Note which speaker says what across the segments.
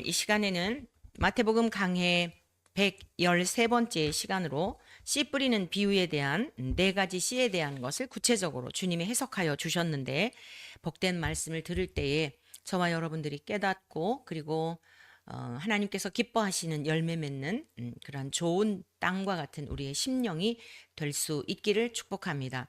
Speaker 1: 이 시간에는 마태복음 강해 113번째 시간으로 씨 뿌리는 비유에 대한 네 가지 씨에 대한 것을 구체적으로 주님이 해석하여 주셨는데, 복된 말씀을 들을 때에 저와 여러분들이 깨닫고 그리고 하나님께서 기뻐하시는 열매 맺는 그런 좋은 땅과 같은 우리의 심령이 될 수 있기를 축복합니다.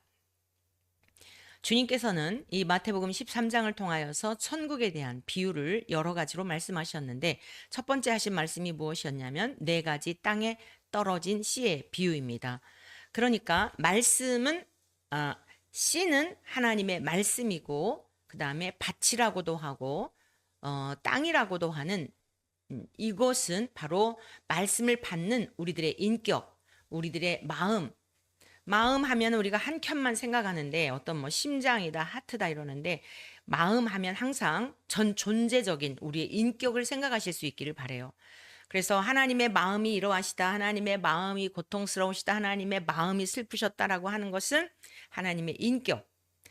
Speaker 1: 주님께서는 이 마태복음 13장을 통하여서 천국에 대한 비유를 여러 가지로 말씀하셨는데, 첫 번째 하신 말씀이 무엇이었냐면 네 가지 땅에 떨어진 씨의 비유입니다. 그러니까 말씀은 씨는 하나님의 말씀이고, 그 다음에 밭이라고도 하고 땅이라고도 하는 이것은 바로 말씀을 받는 우리들의 인격, 우리들의 마음 하면 우리가 한 켠만 생각하는데, 어떤 뭐 심장이다, 하트다 이러는데, 마음 하면 항상 전 존재적인 우리의 인격을 생각하실 수 있기를 바래요. 그래서 하나님의 마음이 이러하시다, 하나님의 마음이 고통스러우시다, 하나님의 마음이 슬프셨다라고 하는 것은 하나님의 인격,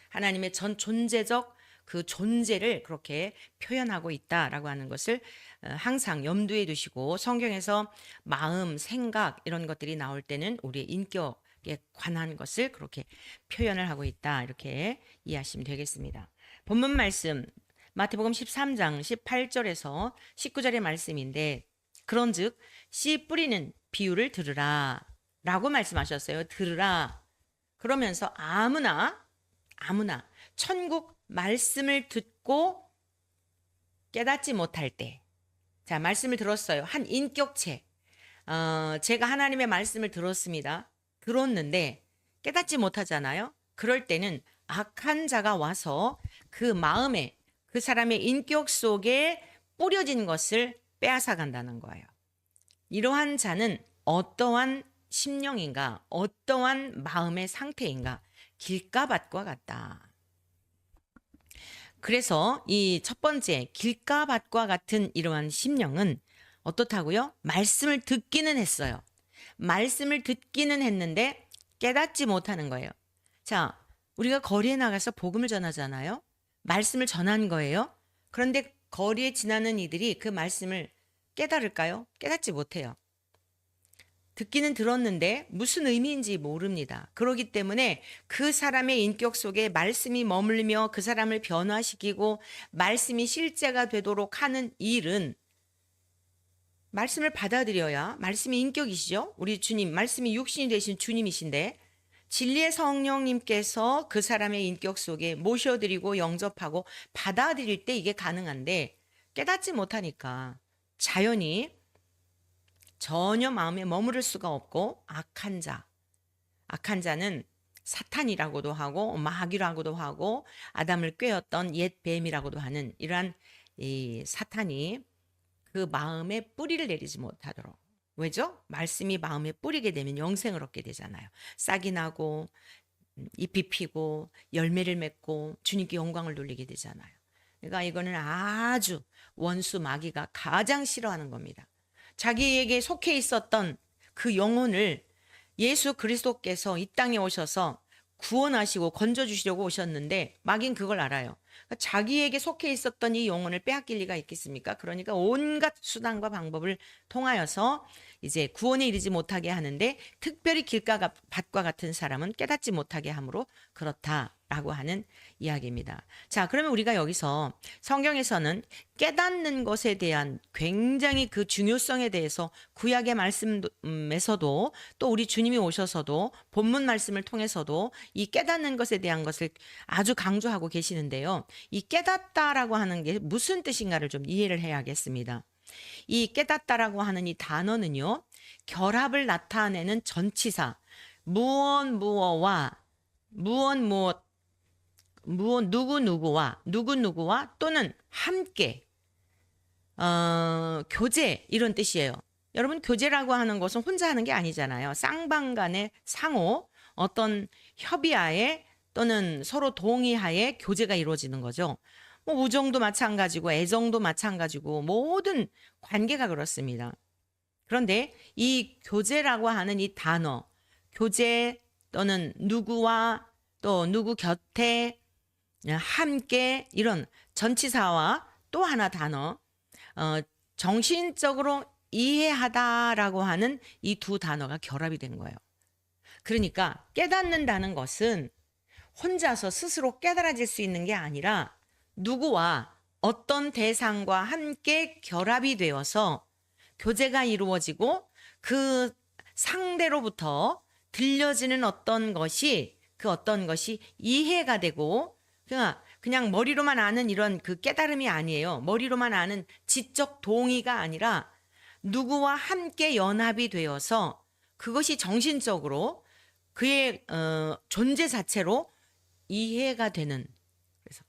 Speaker 1: 하나님의 전 존재적 그 존재를 그렇게 표현하고 있다라고 하는 것을 항상 염두에 두시고, 성경에서 마음, 생각 이런 것들이 나올 때는 우리의 인격에 관한 것을 그렇게 표현을 하고 있다, 이렇게 이해하시면 되겠습니다. 본문 말씀 마태복음 13장 18절에서 19절의 말씀인데, 그런즉 씨 뿌리는 비유를 들으라 라고 말씀하셨어요. 들으라. 그러면서 아무나 천국 말씀을 듣고 깨닫지 못할 때, 자, 말씀을 들었어요. 한 인격체. 제가 하나님의 말씀을 들었는데 깨닫지 못하잖아요. 그럴 때는 악한 자가 와서 그 마음에, 그 사람의 인격 속에 뿌려진 것을 빼앗아 간다는 거예요. 이러한 자는 어떠한 심령인가, 어떠한 마음의 상태인가, 길가밭과 같다. 그래서 이 첫 번째 길가밭과 같은 이러한 심령은 어떻다고요? 말씀을 듣기는 했어요. 말씀을 듣기는 했는데 깨닫지 못하는 거예요. 자, 우리가 거리에 나가서 복음을 전하잖아요. 말씀을 전한 거예요. 그런데 거리에 지나는 이들이 그 말씀을 깨달을까요? 깨닫지 못해요. 듣기는 들었는데 무슨 의미인지 모릅니다. 그렇기 때문에 그 사람의 인격 속에 말씀이 머물며 그 사람을 변화시키고 말씀이 실제가 되도록 하는 일은, 말씀을 받아들여야, 말씀이 인격이시죠. 우리 주님, 말씀이 육신이 되신 주님이신데 진리의 성령님께서 그 사람의 인격 속에 모셔드리고 영접하고 받아들일 때 이게 가능한데, 깨닫지 못하니까 자연히 전혀 마음에 머무를 수가 없고, 악한 자는 사탄이라고도 하고 마귀라고도 하고 아담을 꾀었던 옛 뱀이라고도 하는 이러한 이 사탄이 그 마음에 뿌리를 내리지 못하도록. 왜죠? 말씀이 마음에 뿌리게 되면 영생을 얻게 되잖아요. 싹이 나고 잎이 피고 열매를 맺고 주님께 영광을 돌리게 되잖아요. 그러니까 이거는 아주 원수 마귀가 가장 싫어하는 겁니다. 자기에게 속해 있었던 그 영혼을 예수 그리스도께서 이 땅에 오셔서 구원하시고 건져주시려고 오셨는데, 마귀는 그걸 알아요. 그러니까 자기에게 속해 있었던 이 영혼을 빼앗길 리가 있겠습니까? 그러니까 온갖 수단과 방법을 통하여서 이제 구원에 이르지 못하게 하는데, 특별히 길가밭과 같은 사람은 깨닫지 못하게 함으로 그렇다라고 하는 이야기입니다. 자, 그러면 우리가 여기서 성경에서는 깨닫는 것에 대한 굉장히 그 중요성에 대해서 구약의 말씀에서도, 또 우리 주님이 오셔서도 본문 말씀을 통해서도 이 깨닫는 것에 대한 것을 아주 강조하고 계시는데요. 이 깨닫다라고 하는 게 무슨 뜻인가를 좀 이해를 해야겠습니다. 이 깨닫다라고 하는 이 단어는요, 결합을 나타내는 전치사, 무엇 누구누구와 또는 함께, 교제, 이런 뜻이에요. 여러분, 교제라고 하는 것은 혼자 하는 게 아니잖아요. 쌍방 간의 상호, 어떤 협의하에 또는 서로 동의하에 교제가 이루어지는 거죠. 뭐 우정도 마찬가지고 애정도 마찬가지고 모든 관계가 그렇습니다. 그런데 이 교제라고 하는 이 단어, 교제 또는 누구와 또 누구 곁에 함께, 이런 전치사와 또 하나 단어, 정신적으로 이해하다라고 하는 이 두 단어가 결합이 된 거예요. 그러니까 깨닫는다는 것은 혼자서 스스로 깨달아질 수 있는 게 아니라 누구와 어떤 대상과 함께 결합이 되어서 교제가 이루어지고 그 상대로부터 들려지는 어떤 것이 그 어떤 것이 이해가 되고 그냥 머리로만 아는 이런 그 깨달음이 아니에요. 머리로만 아는 지적 동의가 아니라 누구와 함께 연합이 되어서 그것이 정신적으로 그의 존재 자체로 이해가 되는. 그래서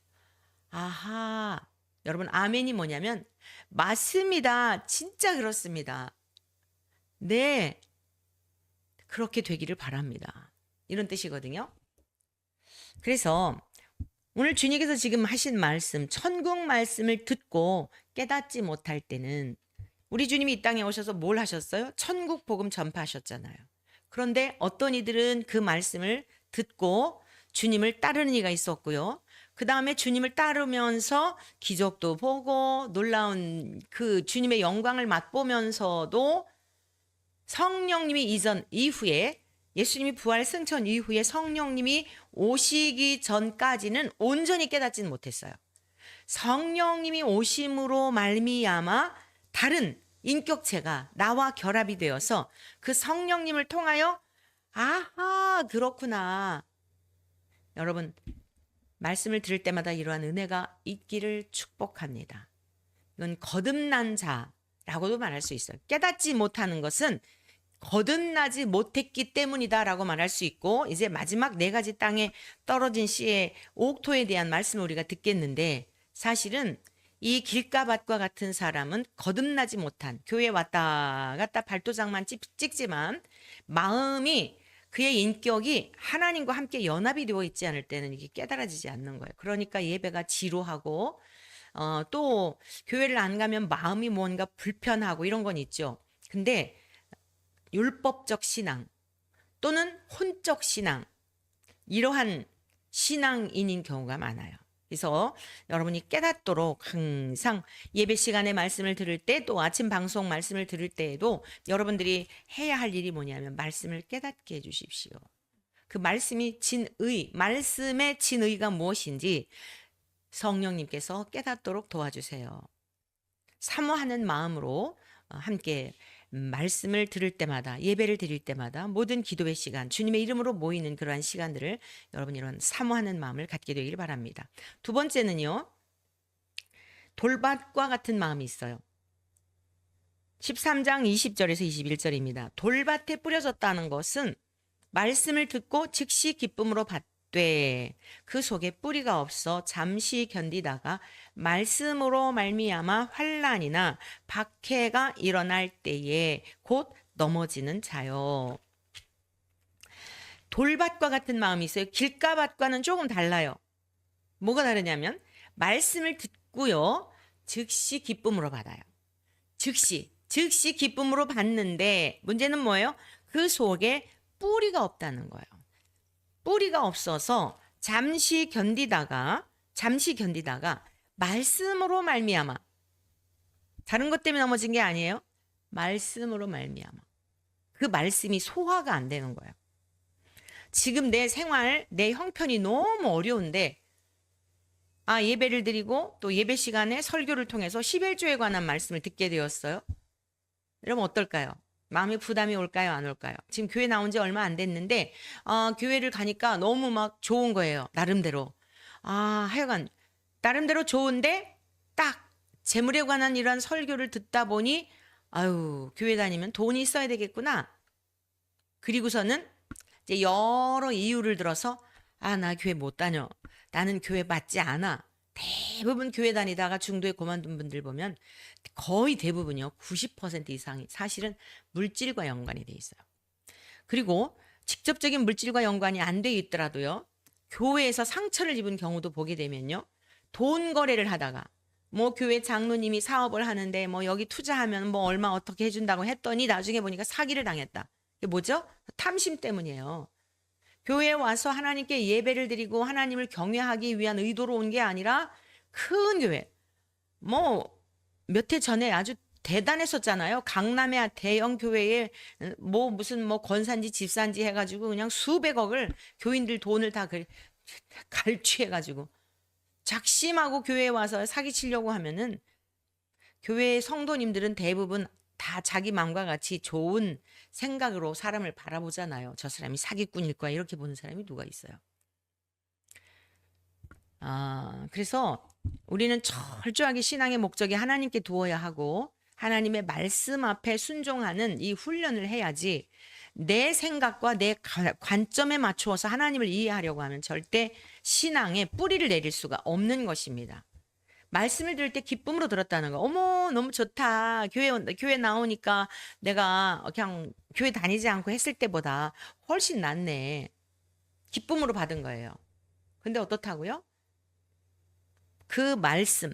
Speaker 1: 아하, 여러분 아멘이 뭐냐면 맞습니다. 진짜 그렇습니다. 네, 그렇게 되기를 바랍니다. 이런 뜻이거든요. 그래서 오늘 주님께서 지금 하신 말씀, 천국 말씀을 듣고 깨닫지 못할 때는 우리 주님이 이 땅에 오셔서 뭘 하셨어요? 천국 복음 전파하셨잖아요. 그런데 어떤 이들은 그 말씀을 듣고 주님을 따르는 이가 있었고요. 그 다음에 주님을 따르면서 기적도 보고 놀라운 그 주님의 영광을 맛보면서도 성령님이 이전 이후에 예수님이 부활 승천 이후에 성령님이 오시기 전까지는 온전히 깨닫지는 못했어요. 성령님이 오심으로 말미암아 다른 인격체가 나와 결합이 되어서 그 성령님을 통하여 아하 그렇구나. 여러분 말씀을 들을 때마다 이러한 은혜가 있기를 축복합니다. 이건 거듭난 자라고도 말할 수 있어요. 깨닫지 못하는 것은 거듭나지 못했기 때문이다라고 말할 수 있고 이제 마지막 네 가지 땅에 떨어진 씨의 옥토에 대한 말씀을 우리가 듣겠는데 사실은 이 길가밭과 같은 사람은 거듭나지 못한 교회 왔다 갔다 발도장만 찍지만 마음이 그의 인격이 하나님과 함께 연합이 되어 있지 않을 때는 이게 깨달아지지 않는 거예요. 그러니까 예배가 지루하고 또 교회를 안 가면 마음이 뭔가 불편하고 이런 건 있죠. 근데 율법적 신앙 또는 혼적 신앙 이러한 신앙인인 경우가 많아요. 그래서 여러분이 깨닫도록 항상 예배 시간에 말씀을 들을 때 또 아침 방송 말씀을 들을 때에도 여러분들이 해야 할 일이 뭐냐면 말씀을 깨닫게 해주십시오. 그 말씀이 진의, 말씀의 진의가 무엇인지 성령님께서 깨닫도록 도와주세요. 사모하는 마음으로 함께 말씀을 들을 때마다 예배를 드릴 때마다 모든 기도의 시간 주님의 이름으로 모이는 그러한 시간들을 여러분 이런 사모하는 마음을 갖게 되기를 바랍니다. 두 번째는요. 돌밭과 같은 마음이 있어요. 13장 20절에서 21절입니다. 돌밭에 뿌려졌다는 것은 말씀을 듣고 즉시 기쁨으로 받되 그 속에 뿌리가 없어 잠시 견디다가 말씀으로 말미암아 환난이나 박해가 일어날 때에 곧 넘어지는 자요. 돌밭과 같은 마음이 있어요. 길가밭과는 조금 달라요. 뭐가 다르냐면 말씀을 듣고요. 즉시 기쁨으로 받아요. 즉시 기쁨으로 받는데 문제는 뭐예요? 그 속에 뿌리가 없다는 거예요. 뿌리가 없어서 잠시 견디다가 말씀으로 말미암아 다른 것 때문에 넘어진 게 아니에요. 말씀으로 말미암아 그 말씀이 소화가 안 되는 거예요. 지금 내 생활, 내 형편이 너무 어려운데 예배를 드리고 또 예배 시간에 설교를 통해서 11조에 관한 말씀을 듣게 되었어요. 여러분 어떨까요? 마음에 부담이 올까요? 안 올까요? 지금 교회 나온 지 얼마 안 됐는데 교회를 가니까 너무 막 좋은 거예요. 나름대로. 하여간 나름대로 좋은데 딱 재물에 관한 이러한 설교를 듣다 보니 교회 다니면 돈이 있어야 되겠구나. 그리고서는 이제 여러 이유를 들어서 나 교회 못 다녀. 나는 교회 맞지 않아. 대부분 교회 다니다가 중도에 그만둔 분들 보면 거의 대부분이요. 90% 이상이 사실은 물질과 연관이 돼 있어요. 그리고 직접적인 물질과 연관이 안 돼 있더라도요. 교회에서 상처를 입은 경우도 보게 되면요. 돈 거래를 하다가 뭐 교회 장로님이 사업을 하는데 뭐 여기 투자하면 뭐 얼마 어떻게 해준다고 했더니 나중에 보니까 사기를 당했다. 이게 뭐죠? 탐심 때문이에요. 교회에 와서 하나님께 예배를 드리고 하나님을 경외하기 위한 의도로 온 게 아니라 큰 교회 뭐 몇 해 전에 아주 대단했었잖아요. 강남의 대형 교회에 뭐 무슨 뭐 권산지 집산지 해가지고 그냥 수백억을 교인들 돈을 다 갈취해가지고 작심하고 교회에 와서 사기치려고 하면은 교회의 성도님들은 대부분 다 자기 마음과 같이 좋은 생각으로 사람을 바라보잖아요. 저 사람이 사기꾼일 거야 이렇게 보는 사람이 누가 있어요. 그래서 우리는 철저하게 신앙의 목적이 하나님께 두어야 하고 하나님의 말씀 앞에 순종하는 이 훈련을 해야지 내 생각과 내 관점에 맞추어서 하나님을 이해하려고 하면 절대 신앙에 뿌리를 내릴 수가 없는 것입니다. 말씀을 들을 때 기쁨으로 들었다는 거. 어머, 너무 좋다. 교회 나오니까 내가 그냥 교회 다니지 않고 했을 때보다 훨씬 낫네. 기쁨으로 받은 거예요. 근데 어떻다고요? 그 말씀,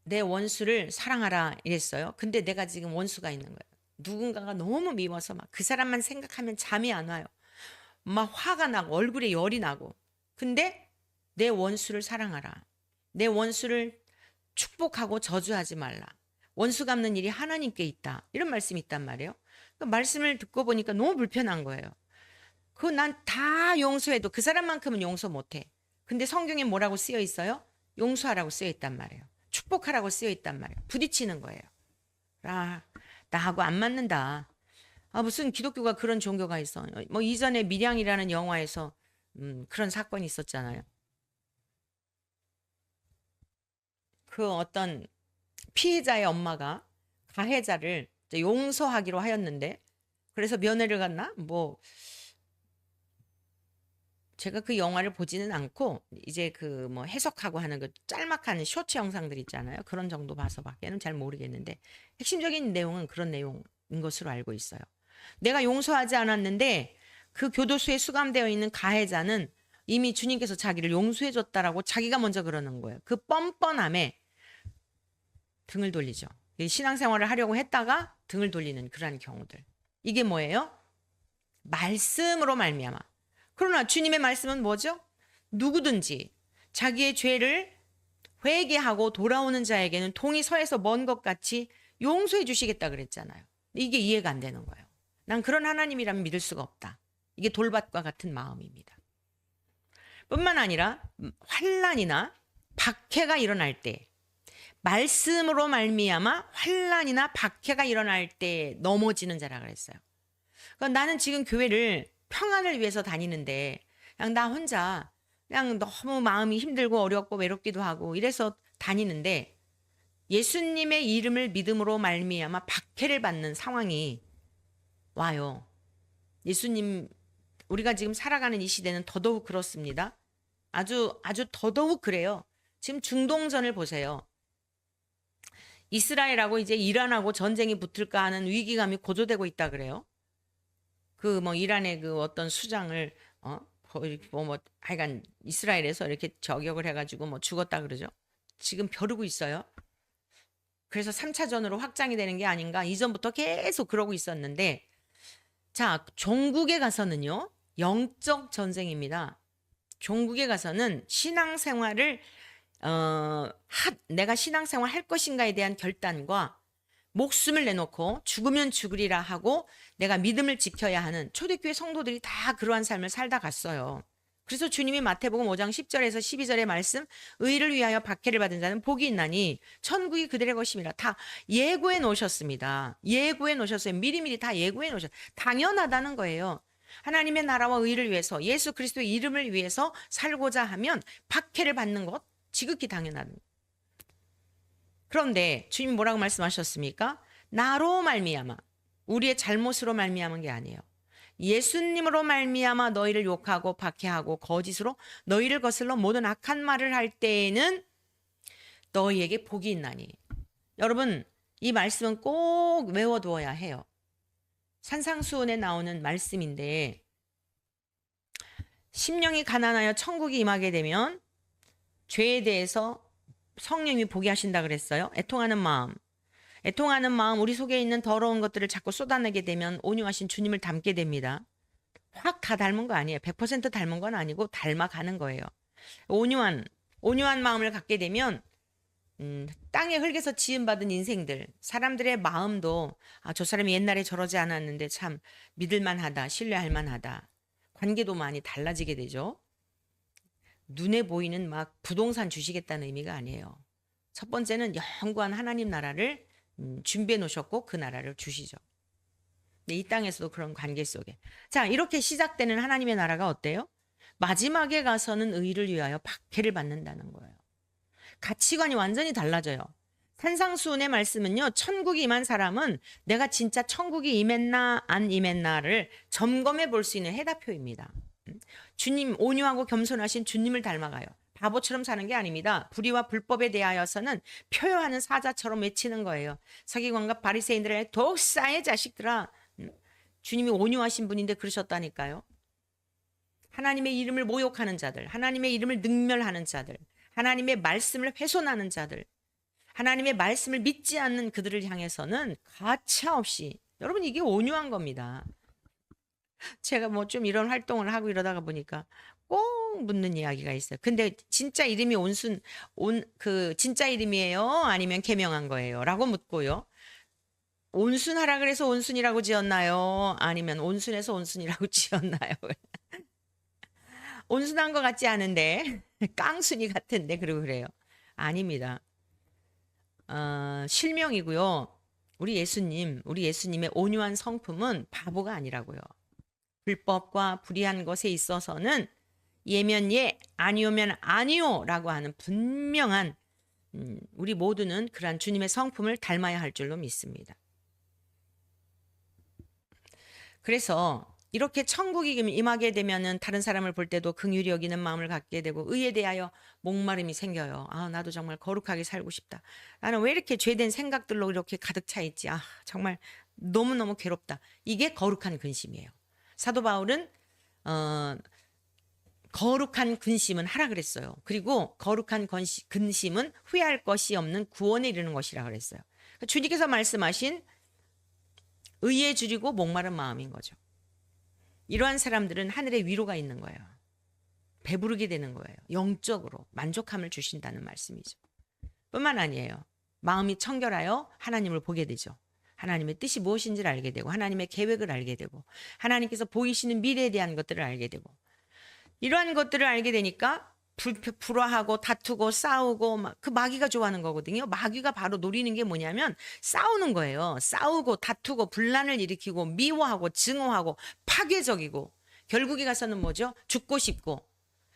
Speaker 1: 내 원수를 사랑하라 이랬어요. 근데 내가 지금 원수가 있는 거예요. 누군가가 너무 미워서 막 그 사람만 생각하면 잠이 안 와요. 막 화가 나고 얼굴에 열이 나고. 근데 내 원수를 사랑하라. 내 원수를 축복하고 저주하지 말라. 원수 갚는 일이 하나님께 있다. 이런 말씀이 있단 말이에요. 그 말씀을 듣고 보니까 너무 불편한 거예요. 그거 난 다 용서해도 그 사람만큼은 용서 못해. 근데 성경에 뭐라고 쓰여 있어요? 용서하라고 쓰여 있단 말이에요. 축복하라고 쓰여 있단 말이에요. 부딪히는 거예요. 나하고 안 맞는다. 무슨 기독교가 그런 종교가 있어. 뭐 이전에 밀양이라는 영화에서 그런 사건이 있었잖아요. 그 어떤 피해자의 엄마가 가해자를 용서하기로 하였는데 그래서 면회를 갔나? 뭐 제가 그 영화를 보지는 않고 이제 그 뭐 해석하고 하는 그 짤막한 쇼츠 영상들 있잖아요. 그런 정도 봐서밖에는 잘 모르겠는데 핵심적인 내용은 그런 내용인 것으로 알고 있어요. 내가 용서하지 않았는데 그 교도소에 수감되어 있는 가해자는 이미 주님께서 자기를 용서해 줬다라고 자기가 먼저 그러는 거예요. 그 뻔뻔함에 등을 돌리죠. 신앙생활을 하려고 했다가 등을 돌리는 그러한 경우들. 이게 뭐예요? 말씀으로 말미암아. 그러나 주님의 말씀은 뭐죠? 누구든지 자기의 죄를 회개하고 돌아오는 자에게는 동이 서에서 먼 것 같이 용서해 주시겠다 그랬잖아요. 이게 이해가 안 되는 거예요. 난 그런 하나님이라면 믿을 수가 없다. 이게 돌밭과 같은 마음입니다. 뿐만 아니라 환난이나 박해가 일어날 때 말씀으로 말미암아 환난이나 박해가 일어날 때 넘어지는 자라 그랬어요. 그러니까 나는 지금 교회를 평안을 위해서 다니는데 그냥 나 혼자 그냥 너무 마음이 힘들고 어렵고 외롭기도 하고 이래서 다니는데 예수님의 이름을 믿음으로 말미암아 박해를 받는 상황이 와요. 예수님 우리가 지금 살아가는 이 시대는 더더욱 그렇습니다. 아주 더더욱 그래요. 지금 중동전을 보세요. 이스라엘하고 이제 이란하고 전쟁이 붙을까 하는 위기감이 고조되고 있다 그래요. 그 뭐 이란의 그 어떤 수장을 하여간 이스라엘에서 이렇게 저격을 해가지고 뭐 죽었다 그러죠. 지금 벼르고 있어요. 그래서 3차전으로 확장이 되는 게 아닌가 이전부터 계속 그러고 있었는데 자 종국에 가서는요 영적 전쟁입니다. 종국에 가서는 신앙생활을 내가 신앙생활 할 것인가에 대한 결단과 목숨을 내놓고 죽으면 죽으리라 하고 내가 믿음을 지켜야 하는 초대교회 성도들이 다 그러한 삶을 살다 갔어요. 그래서 주님이 마태복음 5장 10절에서 12절의 말씀 의를 위하여 박해를 받은 자는 복이 있나니 천국이 그들의 것임이라 다 예고해 놓으셨습니다. 예고해 놓으셨어요. 미리미리 다 예고해 놓으셨어요. 당연하다는 거예요. 하나님의 나라와 의를 위해서 예수 그리스도의 이름을 위해서 살고자 하면 박해를 받는 것 지극히 당연한 거예요. 그런데 주님 뭐라고 말씀하셨습니까? 나로 말미암아 우리의 잘못으로 말미암은 게 아니에요. 예수님으로 말미암아 너희를 욕하고 박해하고 거짓으로 너희를 거슬러 모든 악한 말을 할 때에는 너희에게 복이 있나니. 여러분 이 말씀은 꼭 외워두어야 해요. 산상수훈에 나오는 말씀인데 심령이 가난하여 천국이 임하게 되면 죄에 대해서 성령이 보게 하신다 그랬어요. 애통하는 마음 우리 속에 있는 더러운 것들을 자꾸 쏟아내게 되면 온유하신 주님을 닮게 됩니다. 확 다 닮은 거 아니에요. 100% 닮은 건 아니고 닮아가는 거예요. 온유한 마음을 갖게 되면 땅의 흙에서 지음받은 인생들, 사람들의 마음도 저 사람이 옛날에 저러지 않았는데 참 믿을만하다, 신뢰할 만하다. 관계도 많이 달라지게 되죠. 눈에 보이는 막 부동산 주시겠다는 의미가 아니에요. 첫 번째는 영원한 하나님 나라를 준비해 놓으셨고 그 나라를 주시죠. 이 땅에서도 그런 관계 속에. 자, 이렇게 시작되는 하나님의 나라가 어때요? 마지막에 가서는 의를 위하여 박해를 받는다는 거예요. 가치관이 완전히 달라져요. 산상수훈의 말씀은요, 천국이 임한 사람은 내가 진짜 천국이 임했나 안 임했나를 점검해 볼 수 있는 해답표입니다. 주님, 온유하고 겸손하신 주님을 닮아가요. 바보처럼 사는 게 아닙니다. 불의와 불법에 대하여서는 표효하는 사자처럼 외치는 거예요. 서기관과 바리새인들의 독사의 자식들아. 주님이 온유하신 분인데 그러셨다니까요. 하나님의 이름을 모욕하는 자들, 하나님의 이름을 능멸하는 자들, 하나님의 말씀을 훼손하는 자들, 하나님의 말씀을 믿지 않는 그들을 향해서는 가차없이, 여러분 이게 온유한 겁니다. 제가 뭐 좀 이런 활동을 하고 이러다가 보니까 꼭 묻는 이야기가 있어요. 근데 진짜 이름이 진짜 이름이에요? 아니면 개명한 거예요? 라고 묻고요. 온순하라 그래서 온순이라고 지었나요? 아니면 온순해서 온순이라고 지었나요? 온순한 것 같지 않은데 깡순이 같은데 그러고 그래요. 아닙니다. 실명이고요. 우리 예수님의 온유한 성품은 바보가 아니라고요. 불법과 불의한 것에 있어서는 예면 예, 아니오면 아니오라고 하는 분명한 우리 모두는 그러한 주님의 성품을 닮아야 할 줄로 믿습니다. 그래서 이렇게 천국이 임하게 되면은 다른 사람을 볼 때도 긍휼히 여기는 마음을 갖게 되고 의에 대하여 목마름이 생겨요. 나도 정말 거룩하게 살고 싶다. 나는 왜 이렇게 죄된 생각들로 이렇게 가득 차 있지? 정말 너무너무 괴롭다. 이게 거룩한 근심이에요. 사도 바울은 거룩한 근심은 하라 그랬어요. 그리고 거룩한 근심은 후회할 것이 없는 구원에 이르는 것이라 그랬어요. 주님께서 말씀하신 의에 줄이고 목마른 마음인 거죠. 이러한 사람들은 하늘에 위로가 있는 거예요. 배부르게 되는 거예요. 영적으로 만족함을 주신다는 말씀이죠. 뿐만 아니에요. 마음이 청결하여 하나님을 보게 되죠. 하나님의 뜻이 무엇인지를 알게 되고 하나님의 계획을 알게 되고 하나님께서 보이시는 미래에 대한 것들을 알게 되고 이러한 것들을 알게 되니까 불화하고 다투고 싸우고 그 마귀가 좋아하는 거거든요. 마귀가 바로 노리는 게 뭐냐면 싸우는 거예요. 싸우고 다투고 분란을 일으키고 미워하고 증오하고 파괴적이고 결국에 가서는 뭐죠? 죽고 싶고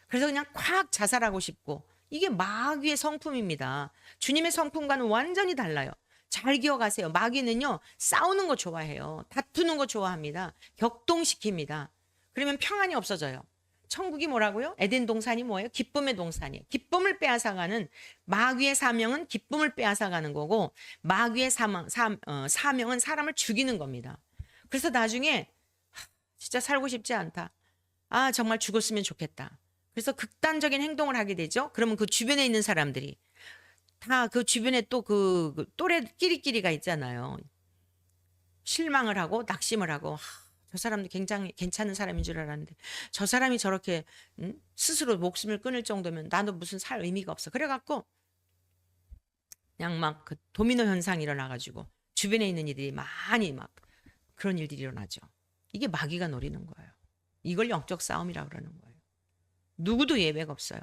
Speaker 1: 그래서 그냥 콱 자살하고 싶고 이게 마귀의 성품입니다. 주님의 성품과는 완전히 달라요. 잘 기억하세요. 마귀는요 싸우는 거 좋아해요. 다투는 거 좋아합니다. 격동시킵니다. 그러면 평안이 없어져요. 천국이 뭐라고요? 에덴 동산이 뭐예요? 기쁨의 동산이에요. 기쁨을 빼앗아가는 마귀의 사명은 기쁨을 빼앗아가는 거고 마귀의 사명은 사람을 죽이는 겁니다. 그래서 나중에 진짜 살고 싶지 않다. 정말 죽었으면 좋겠다. 그래서 극단적인 행동을 하게 되죠. 그러면 그 주변에 있는 사람들이 다 그 주변에 또 그 또래 끼리끼리가 있잖아요. 실망을 하고 낙심을 하고 저 사람도 굉장히 괜찮은 사람인 줄 알았는데 저 사람이 저렇게 스스로 목숨을 끊을 정도면 나도 무슨 살 의미가 없어. 그래갖고 그냥 막 그 도미노 현상이 일어나가지고 주변에 있는 이들이 많이 막 그런 일들이 일어나죠. 이게 마귀가 노리는 거예요. 이걸 영적 싸움이라고 그러는 거예요. 누구도 예외가 없어요.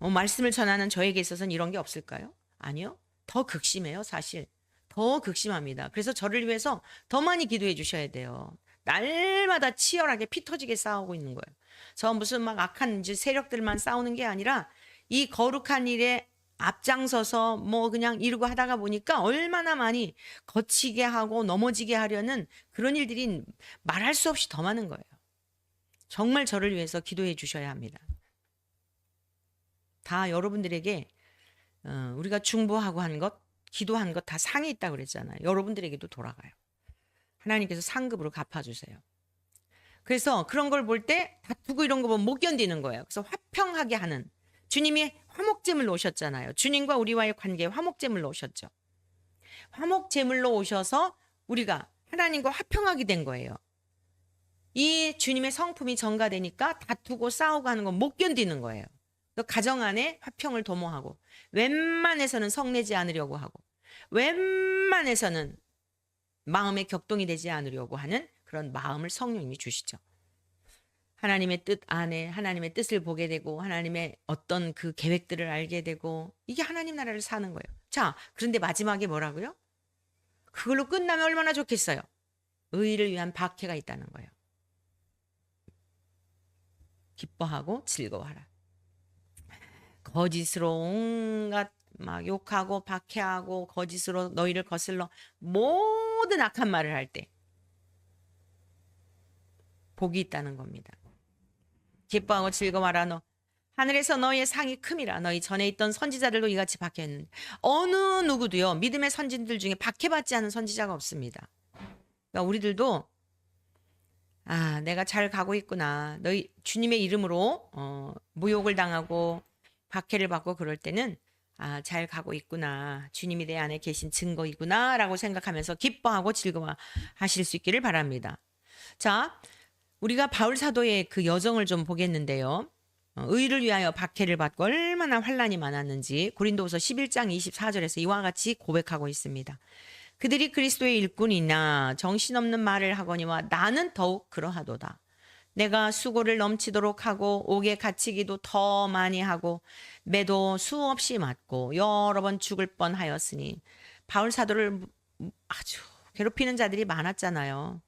Speaker 1: 말씀을 전하는 저에게 있어서는 이런 게 없을까요? 아니요. 더 극심해요, 사실. 더 극심합니다. 그래서 저를 위해서 더 많이 기도해 주셔야 돼요. 날마다 치열하게 피 터지게 싸우고 있는 거예요. 저 무슨 막 악한 세력들만 싸우는 게 아니라 이 거룩한 일에 앞장서서 뭐 그냥 이러고 하다가 보니까 얼마나 많이 거치게 하고 넘어지게 하려는 그런 일들이 말할 수 없이 더 많은 거예요. 정말 저를 위해서 기도해 주셔야 합니다. 다 여러분들에게 우리가 중보하고 한 것, 기도한 것 다 상이 있다고 그랬잖아요. 여러분들에게도 돌아가요. 하나님께서 상급으로 갚아주세요. 그래서 그런 걸 볼 때 다투고 이런 거 보면 못 견디는 거예요. 그래서 화평하게 하는 주님이 화목제물로 오셨잖아요. 주님과 우리와의 관계에 화목제물로 오셨죠. 화목제물로 오셔서 우리가 하나님과 화평하게 된 거예요. 이 주님의 성품이 전가되니까 다투고 싸우고 하는 건 못 견디는 거예요. 또 가정 안에 화평을 도모하고 웬만해서는 성내지 않으려고 하고 웬만해서는 마음의 격동이 되지 않으려고 하는 그런 마음을 성령님이 주시죠. 하나님의 뜻 안에 하나님의 뜻을 보게 되고 하나님의 어떤 그 계획들을 알게 되고 이게 하나님 나라를 사는 거예요. 자, 그런데 마지막에 뭐라고요? 그걸로 끝나면 얼마나 좋겠어요. 의를 위한 박해가 있다는 거예요. 기뻐하고 즐거워하라. 거짓으로 온갖 막 욕하고 박해하고 거짓으로 너희를 거슬러 모든 악한 말을 할 때 복이 있다는 겁니다. 기뻐하고 즐거워하라. 너 하늘에서 너희의 상이 큼이라. 너희 전에 있던 선지자들도 이같이 박해했는데 어느 누구도요 믿음의 선진들 중에 박해받지 않은 선지자가 없습니다. 그러니까 우리들도 내가 잘 가고 있구나. 너희 주님의 이름으로 모욕을 당하고 박해를 받고 그럴 때는 잘 가고 있구나. 주님이 내 안에 계신 증거이구나 라고 생각하면서 기뻐하고 즐거워하실 수 있기를 바랍니다. 자, 우리가 바울 사도의 그 여정을 좀 보겠는데요. 의를 위하여 박해를 받고 얼마나 환난이 많았는지 고린도후서 11장 24절에서 이와 같이 고백하고 있습니다. 그들이 그리스도의 일꾼이나 정신없는 말을 하거니와 나는 더욱 그러하도다. 내가 수고를 넘치도록 하고 옥에 갇히기도 더 많이 하고 매도 수없이 맞고 여러 번 죽을 뻔하였으니 바울 사도를 아주 괴롭히는 자들이 많았잖아요.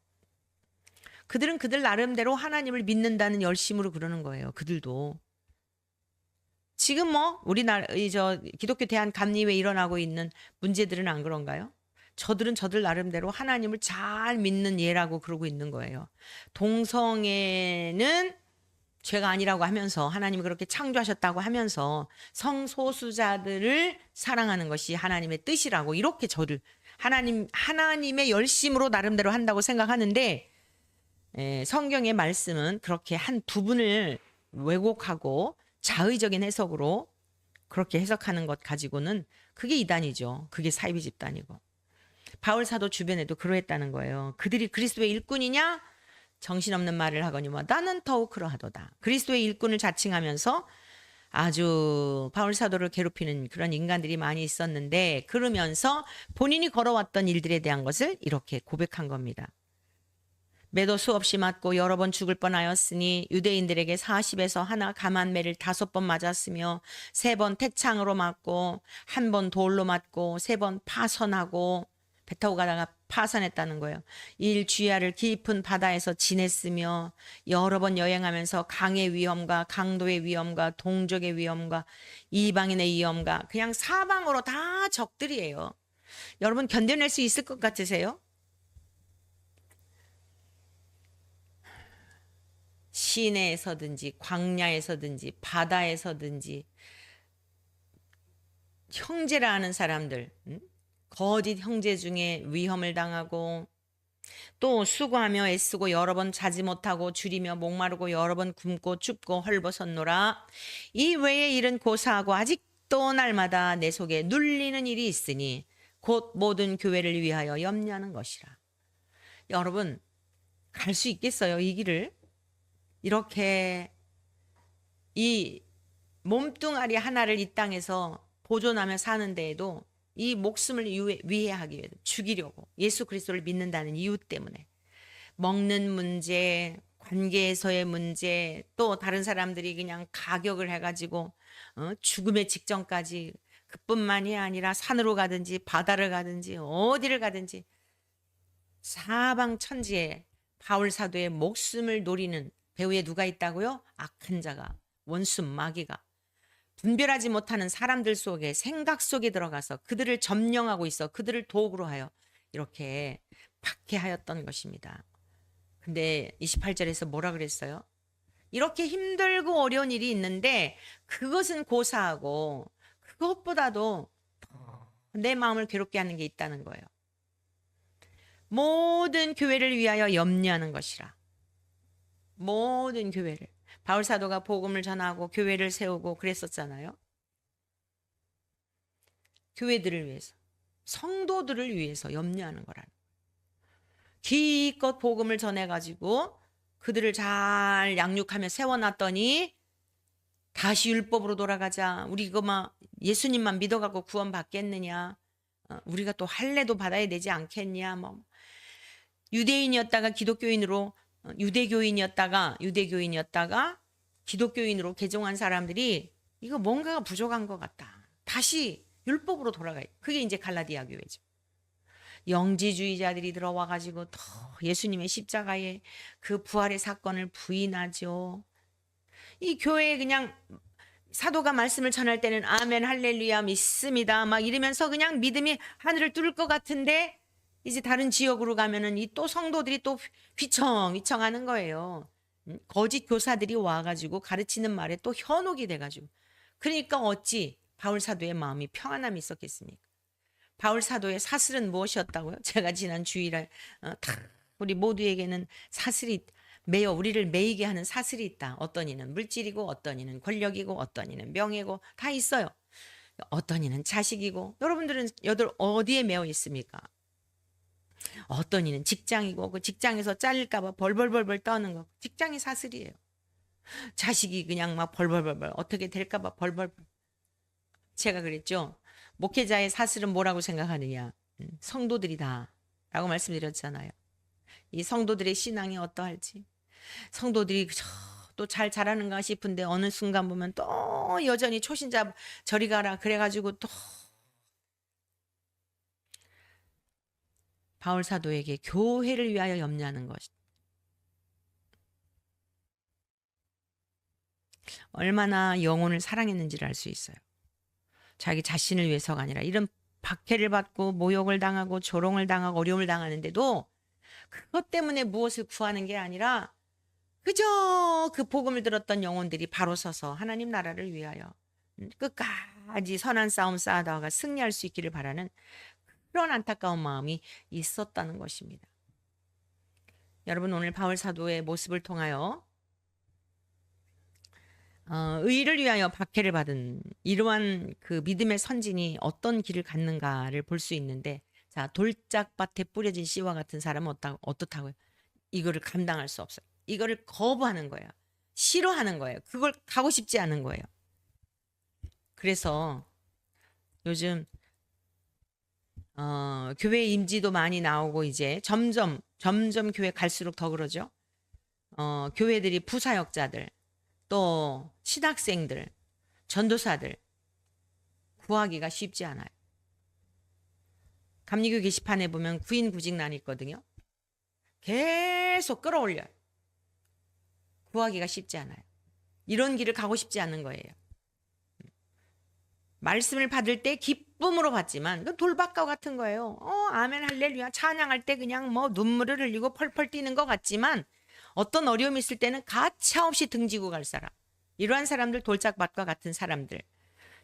Speaker 1: 그들은 그들 나름대로 하나님을 믿는다는 열심으로 그러는 거예요. 그들도. 지금 우리나라 기독교 대한감리회에 일어나고 있는 문제들은 안 그런가요? 저들은 저들 나름대로 하나님을 잘 믿는 예라고 그러고 있는 거예요. 동성애는 죄가 아니라고 하면서 하나님이 그렇게 창조하셨다고 하면서 성소수자들을 사랑하는 것이 하나님의 뜻이라고 이렇게 저를 하나님의 열심으로 나름대로 한다고 생각하는데 성경의 말씀은 그렇게 한 부분을 왜곡하고 자의적인 해석으로 그렇게 해석하는 것 가지고는 그게 이단이죠. 그게 사이비 집단이고. 바울 사도 주변에도 그러했다는 거예요. 그들이 그리스도의 일꾼이냐? 정신없는 말을 하거니와 나는 더욱 그러하도다. 그리스도의 일꾼을 자칭하면서 아주 바울 사도를 괴롭히는 그런 인간들이 많이 있었는데 그러면서 본인이 걸어왔던 일들에 대한 것을 이렇게 고백한 겁니다. 매도 수없이 맞고 여러 번 죽을 뻔하였으니 유대인들에게 40에서 하나 감한 매를 5번 맞았으며 3번 태창으로 맞고 1번 돌로 맞고 3번 파선하고 배 타고 가다가 파산했다는 거예요. 일주야를 깊은 바다에서 지냈으며 여러 번 여행하면서 강의 위험과 강도의 위험과 동족의 위험과 이방인의 위험과 그냥 사방으로 다 적들이에요. 여러분 견뎌낼 수 있을 것 같으세요? 시내에서든지 광야에서든지 바다에서든지 형제라 하는 사람들 거짓 형제 중에 위험을 당하고 또 수고하며 애쓰고 여러 번 자지 못하고 줄이며 목마르고 여러 번 굶고 춥고 헐벗었노라. 이 외의 일은 고사하고 아직도 날마다 내 속에 눌리는 일이 있으니 곧 모든 교회를 위하여 염려하는 것이라. 여러분 갈 수 있겠어요? 이 길을? 이렇게 이 몸뚱아리 하나를 이 땅에서 보존하며 사는 데에도 이 목숨을 위해 하기 위해 죽이려고 예수 그리스도를 믿는다는 이유 때문에 먹는 문제, 관계에서의 문제, 또 다른 사람들이 그냥 가격을 해가지고 죽음의 직전까지 그뿐만이 아니라 산으로 가든지 바다를 가든지 어디를 가든지 사방천지에 바울 사도의 목숨을 노리는 배후에 누가 있다고요? 악한 자가, 원수 마귀가 분별하지 못하는 사람들 속에 생각 속에 들어가서 그들을 점령하고 있어 그들을 도구로 하여 이렇게 박해하였던 것입니다. 근데 28절에서 뭐라 그랬어요? 이렇게 힘들고 어려운 일이 있는데 그것은 고사하고 그것보다도 내 마음을 괴롭게 하는 게 있다는 거예요. 모든 교회를 위하여 염려하는 것이라. 모든 교회를. 바울 사도가 복음을 전하고 교회를 세우고 그랬었잖아요. 교회들을 위해서, 성도들을 위해서 염려하는 거라는 거예요. 기껏 복음을 전해가지고 그들을 잘 양육하며 세워놨더니 다시 율법으로 돌아가자. 우리 이거 막 예수님만 믿어갖고 구원 받겠느냐? 우리가 또 할례도 받아야 되지 않겠냐? 뭐 유대인이었다가 기독교인으로 유대교인이었다가 기독교인으로 개종한 사람들이 이거 뭔가가 부족한 것 같다. 다시 율법으로 돌아가요. 그게 이제 갈라디아 교회죠. 영지주의자들이 들어와 가지고 더 예수님의 십자가의 그 부활의 사건을 부인하죠. 이 교회에 그냥 사도가 말씀을 전할 때는 아멘 할렐루야 믿습니다 막 이러면서 그냥 믿음이 하늘을 뚫을 것 같은데 이제 다른 지역으로 가면은 이 또 성도들이 또 휘청휘청 하는 거예요. 거짓 교사들이 와가지고 가르치는 말에 또 현혹이 돼가지고. 그러니까 어찌 바울 사도의 마음이 평안함이 있었겠습니까? 바울 사도의 사슬은 무엇이었다고요? 제가 지난 주일에 다 우리 모두에게는 사슬이 우리를 매이게 하는 사슬이 있다. 어떤 이는 물질이고 어떤 이는 권력이고 어떤 이는 명예고 다 있어요. 어떤 이는 자식이고 여러분들은 어디에 매여 있습니까? 어떤 이는 직장이고 그 직장에서 잘릴까 봐 벌벌벌벌 떠는 거 직장이 사슬이에요. 자식이 그냥 막 벌벌벌벌 어떻게 될까 봐 벌벌벌. 제가 그랬죠. 목회자의 사슬은 뭐라고 생각하느냐? 성도들이다 라고 말씀드렸잖아요. 이 성도들의 신앙이 어떠할지. 성도들이 또 잘 자라는가 싶은데 어느 순간 보면 또 여전히 초신자 저리 가라 그래가지고 또 바울 사도에게 교회를 위하여 염려하는 것. 얼마나 영혼을 사랑했는지를 알 수 있어요. 자기 자신을 위해서가 아니라 이런 박해를 받고 모욕을 당하고 조롱을 당하고 어려움을 당하는데도 그것 때문에 무엇을 구하는 게 아니라 그저 그 복음을 들었던 영혼들이 바로 서서 하나님 나라를 위하여 끝까지 선한 싸움 싸다가 승리할 수 있기를 바라는 그런 안타까운 마음이 있었다는 것입니다. 여러분 오늘 바울 사도의 모습을 통하여 의를 위하여 박해를 받은 이러한 그 믿음의 선진이 어떤 길을 갔는가를 볼 수 있는데 자 돌짝밭에 뿌려진 씨와 같은 사람은 어떻다고요? 이거를 감당할 수 없어요. 이거를 거부하는 거예요. 싫어하는 거예요. 그걸 가고 싶지 않은 거예요. 그래서 요즘 교회 임지도 많이 나오고 이제 점점 교회 갈수록 더 그러죠. 교회들이 부사역자들 또 신학생들 전도사들 구하기가 쉽지 않아요. 감리교 게시판에 보면 구인 구직난 있거든요. 계속 끌어올려요. 구하기가 쉽지 않아요. 이런 길을 가고 싶지 않은 거예요. 말씀을 받을 때 기쁨으로 받지만 그 돌박과 같은 거예요. 아멘 할렐루야 찬양할 때 그냥 뭐 눈물을 흘리고 펄펄 뛰는 것 같지만 어떤 어려움이 있을 때는 가차없이 등지고 갈 사람. 이러한 사람들 돌짝밭과 같은 사람들.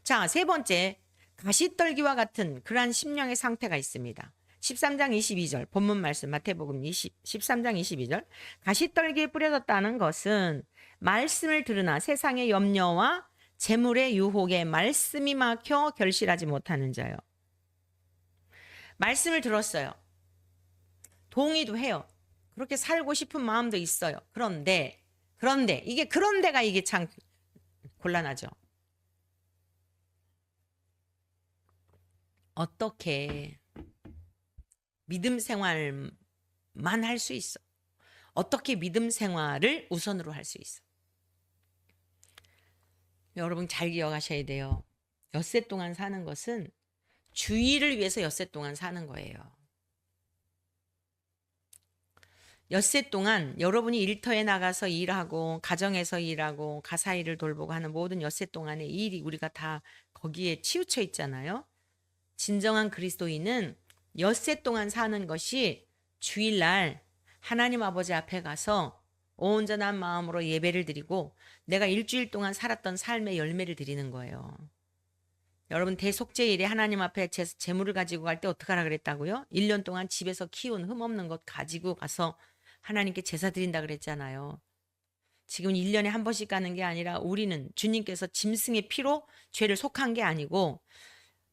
Speaker 1: 자, 세 번째 가시떨기와 같은 그러한 심령의 상태가 있습니다. 13장 22절 본문 말씀 마태복음 13장 22절 가시떨기에 뿌려졌다는 것은 말씀을 들으나 세상의 염려와 재물의 유혹에 말씀이 막혀 결실하지 못하는 자요. 말씀을 들었어요. 동의도 해요. 그렇게 살고 싶은 마음도 있어요. 그런데 이게 참 곤란하죠. 어떻게 믿음 생활만 할 수 있어? 어떻게 믿음 생활을 우선으로 할 수 있어? 여러분 잘 기억하셔야 돼요. 엿새 동안 사는 것은 주의를 위해서 엿새 동안 사는 거예요. 엿새 동안 여러분이 일터에 나가서 일하고 가정에서 일하고 가사 일을 돌보고 하는 모든 엿새 동안의 일이 우리가 다 거기에 치우쳐 있잖아요. 진정한 그리스도인은 엿새 동안 사는 것이 주일날 하나님 아버지 앞에 가서 온전한 마음으로 예배를 드리고 내가 일주일 동안 살았던 삶의 열매를 드리는 거예요. 여러분 대속죄일에 하나님 앞에 재물을 가지고 갈 때 어떻게 하라 그랬다고요? 1년 동안 집에서 키운 흠없는 것 가지고 가서 하나님께 제사 드린다 그랬잖아요. 지금 1년에 한 번씩 가는 게 아니라 우리는 주님께서 짐승의 피로 죄를 속한 게 아니고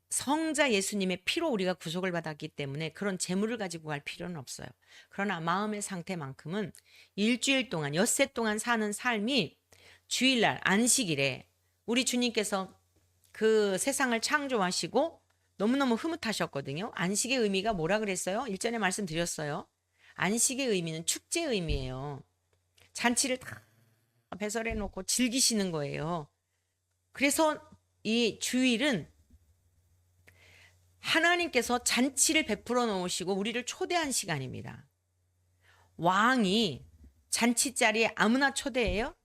Speaker 1: 성자 예수님의 피로 우리가 구속을 받았기 때문에 그런 재물을 가지고 갈 필요는 없어요. 그러나 마음의 상태만큼은 일주일 동안 엿새 동안 사는 삶이 주일날 안식일에 우리 주님께서 그 세상을 창조하시고 너무너무 흐뭇하셨거든요. 안식의 의미가 뭐라 그랬어요? 일전에 말씀드렸어요. 안식의 의미는 축제의 의미예요. 잔치를 다 배설해 놓고 즐기시는 거예요. 그래서 이 주일은 하나님께서 잔치를 베풀어 놓으시고 우리를 초대한 시간입니다. 왕이 잔치 자리에 아무나 초대해요?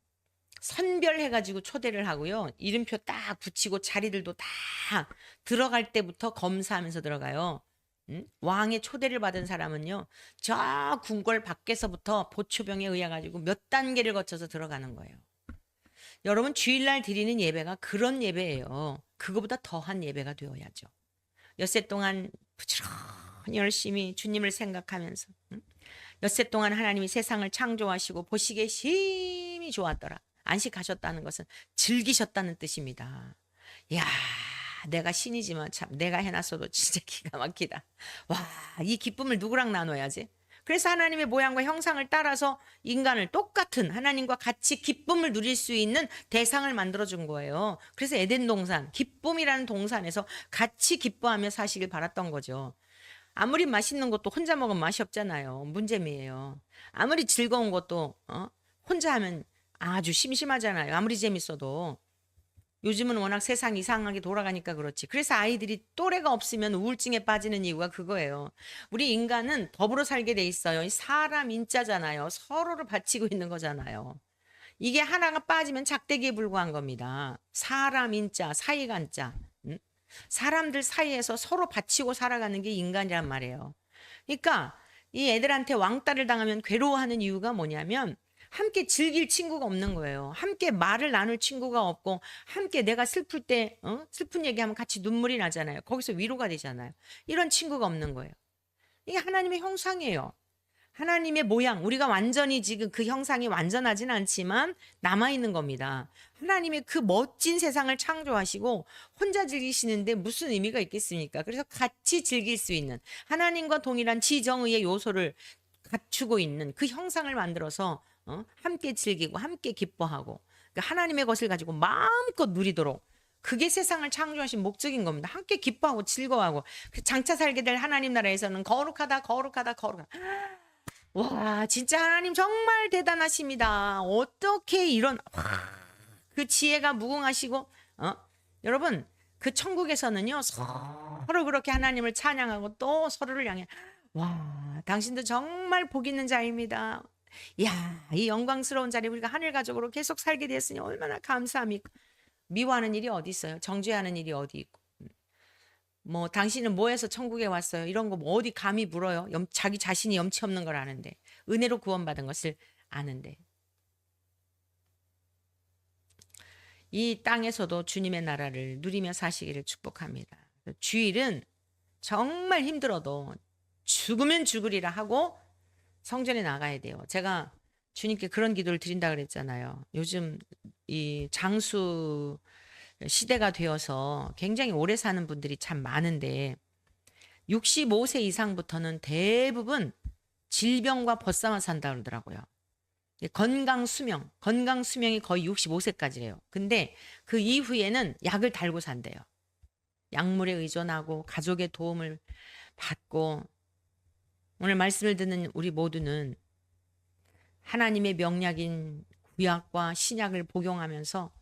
Speaker 1: 선별해가지고 초대를 하고요. 이름표 딱 붙이고 자리들도 다 들어갈 때부터 검사하면서 들어가요. 왕의 초대를 받은 사람은요. 저 궁궐 밖에서부터 보초병에 의해 가지고 몇 단계를 거쳐서 들어가는 거예요. 여러분 주일날 드리는 예배가 그런 예배예요. 그거보다 더한 예배가 되어야죠. 엿새 동안 부지런히 열심히 주님을 생각하면서 엿새 동안 하나님이 세상을 창조하시고 보시기에 심히 좋았더라. 안식하셨다는 것은 즐기셨다는 뜻입니다. 야, 내가 신이지만 참 내가 해놨어도 진짜 기가 막히다. 와, 이 기쁨을 누구랑 나눠야지? 그래서 하나님의 모양과 형상을 따라서 인간을 똑같은 하나님과 같이 기쁨을 누릴 수 있는 대상을 만들어준 거예요. 그래서 에덴 동산, 기쁨이라는 동산에서 같이 기뻐하며 사시길 바랐던 거죠. 아무리 맛있는 것도 혼자 먹으면 맛이 없잖아요. 문제미예요. 아무리 즐거운 것도 혼자 하면 아주 심심하잖아요. 아무리 재밌어도. 요즘은 워낙 세상 이상하게 돌아가니까 그렇지. 그래서 아이들이 또래가 없으면 우울증에 빠지는 이유가 그거예요. 우리 인간은 더불어 살게 돼 있어요. 사람 인자잖아요. 서로를 바치고 있는 거잖아요. 이게 하나가 빠지면 작대기에 불과한 겁니다. 사람 인자, 사이간자. 사람들 사이에서 서로 바치고 살아가는 게 인간이란 말이에요. 그러니까 이 애들한테 왕따를 당하면 괴로워하는 이유가 뭐냐면 함께 즐길 친구가 없는 거예요. 함께 말을 나눌 친구가 없고 함께 내가 슬플 때 슬픈 얘기하면 같이 눈물이 나잖아요. 거기서 위로가 되잖아요. 이런 친구가 없는 거예요. 이게 하나님의 형상이에요. 하나님의 모양, 우리가 완전히 지금 그 형상이 완전하진 않지만 남아있는 겁니다. 하나님의 그 멋진 세상을 창조하시고 혼자 즐기시는데 무슨 의미가 있겠습니까? 그래서 같이 즐길 수 있는 하나님과 동일한 지정의의 요소를 갖추고 있는 그 형상을 만들어서 함께 즐기고 함께 기뻐하고 하나님의 것을 가지고 마음껏 누리도록 그게 세상을 창조하신 목적인 겁니다. 함께 기뻐하고 즐거워하고 장차 살게 될 하나님 나라에서는 거룩하다 거룩하다 거룩하다. 와 진짜 하나님 정말 대단하십니다. 어떻게 이런 그 지혜가 무궁하시고 여러분 그 천국에서는요 서로 그렇게 하나님을 찬양하고 또 서로를 향해 와 당신도 정말 복 있는 자입니다. 이야 이 영광스러운 자리 우리가 하늘 가족으로 계속 살게 되었으니 얼마나 감사합니까. 미워하는 일이 어디 있어요. 정죄하는 일이 어디 있고 뭐 당신은 뭐해서 천국에 왔어요. 이런 거 뭐 어디 감히 물어요. 자기 자신이 염치 없는 걸 아는데 은혜로 구원받은 것을 아는데 이 땅에서도 주님의 나라를 누리며 사시기를 축복합니다. 주일은 정말 힘들어도 죽으면 죽으리라 하고 성전에 나가야 돼요. 제가 주님께 그런 기도를 드린다 그랬잖아요. 요즘 이 장수 시대가 되어서 굉장히 오래 사는 분들이 참 많은데 65세 이상부터는 대부분 질병과 벗삼아 산다 그러더라고요. 건강 수명이 거의 65세까지래요. 근데 그 이후에는 약을 달고 산대요. 약물에 의존하고 가족의 도움을 받고 오늘 말씀을 듣는 우리 모두는 하나님의 명약인 구약과 신약을 복용하면서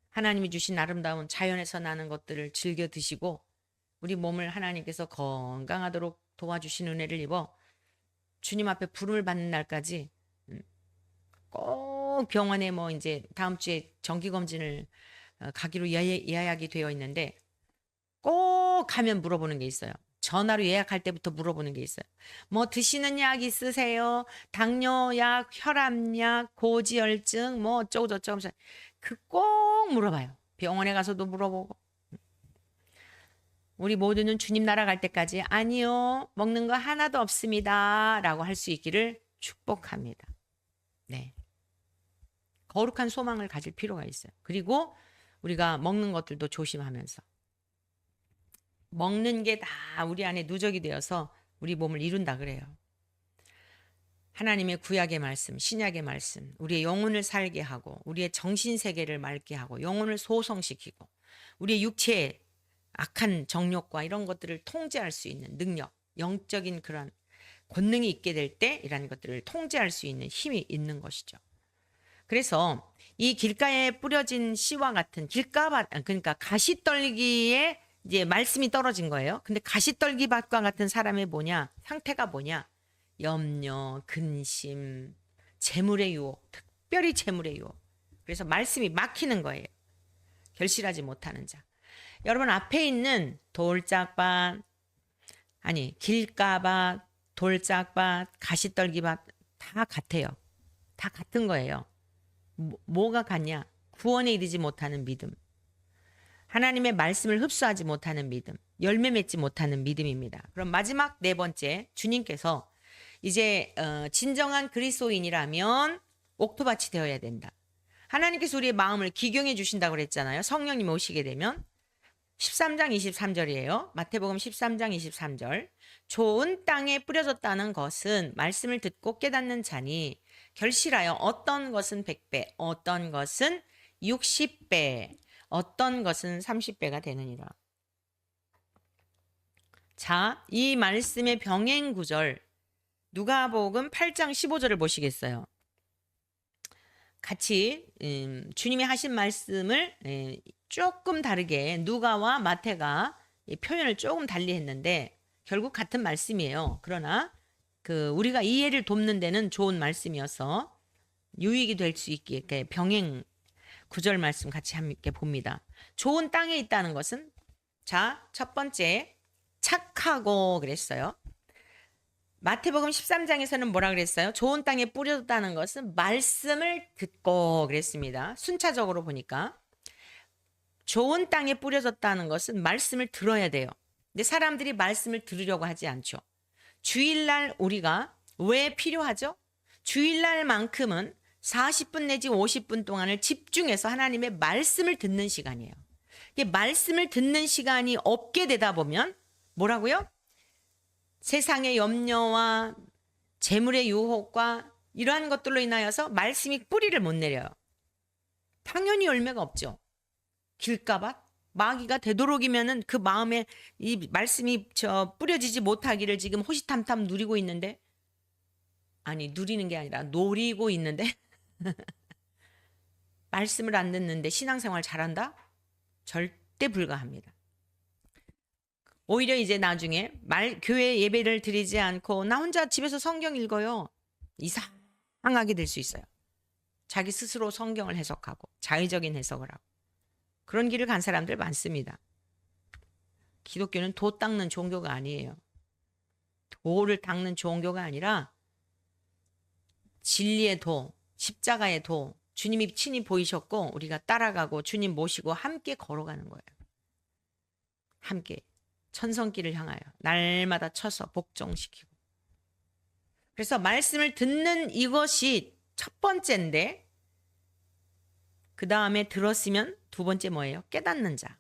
Speaker 1: 하나님이 주신 아름다운 자연에서 나는 것들을 즐겨 드시고 우리 몸을 하나님께서 건강하도록 도와주신 은혜를 입어 주님 앞에 부름을 받는 날까지 꼭 병원에 뭐 이제 다음 주에 정기검진을 가기로 예약이 되어 있는데 꼭 가면 물어보는 게 있어요. 전화로 예약할 때부터 물어보는 게 있어요. 뭐 드시는 약 있으세요? 당뇨약, 혈압약, 고지혈증 뭐 어쩌고 저쩌고 그 꼭 물어봐요. 병원에 가서도 물어보고 우리 모두는 주님 나라 갈 때까지 아니요 먹는 거 하나도 없습니다 라고 할 수 있기를 축복합니다. 네, 거룩한 소망을 가질 필요가 있어요. 그리고 우리가 먹는 것들도 조심하면서 먹는 게 다 우리 안에 누적이 되어서 우리 몸을 이룬다 그래요. 하나님의 구약의 말씀, 신약의 말씀, 우리의 영혼을 살게 하고 우리의 정신세계를 맑게 하고 영혼을 소성시키고 우리의 육체의 악한 정욕과 이런 것들을 통제할 수 있는 능력, 영적인 그런 권능이 있게 될 때 이런 것들을 통제할 수 있는 힘이 있는 것이죠. 그래서 이 길가에 뿌려진 씨와 같은 길가밭, 그러니까 가시떨기에 이제 말씀이 떨어진 거예요. 근데 가시떨기밭과 같은 사람의 뭐냐? 상태가 뭐냐? 염려, 근심, 재물의 유혹, 특별히 재물의 유혹. 그래서 말씀이 막히는 거예요. 결실하지 못하는 자. 여러분 앞에 있는 돌짝밭, 아니 길가밭, 돌짝밭, 가시떨기밭 다 같아요. 다 같은 거예요. 뭐가 같냐? 구원에 이르지 못하는 믿음. 하나님의 말씀을 흡수하지 못하는 믿음. 열매 맺지 못하는 믿음입니다. 그럼 마지막 네 번째, 주님께서 이제 진정한 그리스도인이라면 옥토밭이 되어야 된다. 하나님께서 우리의 마음을 기경해 주신다고 그랬잖아요. 성령님 오시게 되면 13장 23절이에요. 마태복음 13장 23절. 좋은 땅에 뿌려졌다는 것은 말씀을 듣고 깨닫는 자니 결실하여 어떤 것은 100배, 어떤 것은 60배, 어떤 것은 30배가 되느니라. 자, 이 말씀의 병행 구절 누가복음 8장 15절을 보시겠어요. 같이 주님이 하신 말씀을 조금 다르게 누가와 마태가 표현을 조금 달리 했는데 결국 같은 말씀이에요. 그러나 그 우리가 이해를 돕는 데는 좋은 말씀이어서 유익이 될 수 있게 병행 구절 말씀 같이 함께 봅니다. 좋은 땅에 있다는 것은 자, 첫 번째 착하고 그랬어요. 마태복음 13장에서는 뭐라 그랬어요? 좋은 땅에 뿌려졌다는 것은 말씀을 듣고 그랬습니다. 순차적으로 보니까 좋은 땅에 뿌려졌다는 것은 말씀을 들어야 돼요. 근데 사람들이 말씀을 들으려고 하지 않죠. 주일날 우리가 왜 필요하죠? 주일날만큼은 40분 내지 50분 동안을 집중해서 하나님의 말씀을 듣는 시간이에요. 말씀을 듣는 시간이 없게 되다 보면 뭐라고요? 세상의 염려와 재물의 유혹과 이러한 것들로 인하여서 말씀이 뿌리를 못 내려요. 당연히 열매가 없죠. 길가밭 마귀가 되도록이면은 그 마음에 이 말씀이 뿌려지지 못하기를 지금 호시탐탐 누리고 있는데, 아니 누리는 게 아니라 노리고 있는데 말씀을 안 듣는데 신앙생활 잘한다? 절대 불가합니다. 오히려 이제 나중에 교회 예배를 드리지 않고 나 혼자 집에서 성경 읽어요. 이상하게 될 수 있어요. 자기 스스로 성경을 해석하고 자의적인 해석을 하고 그런 길을 간 사람들 많습니다. 기독교는 도 닦는 종교가 아니에요. 도를 닦는 종교가 아니라 진리의 도, 십자가의 도, 주님이 친히 보이셨고 우리가 따라가고 주님 모시고 함께 걸어가는 거예요. 함께 천성길을 향하여 날마다 쳐서 복종시키고. 그래서 말씀을 듣는 이것이 첫 번째인데 그 다음에 들었으면 두 번째 뭐예요? 깨닫는 자.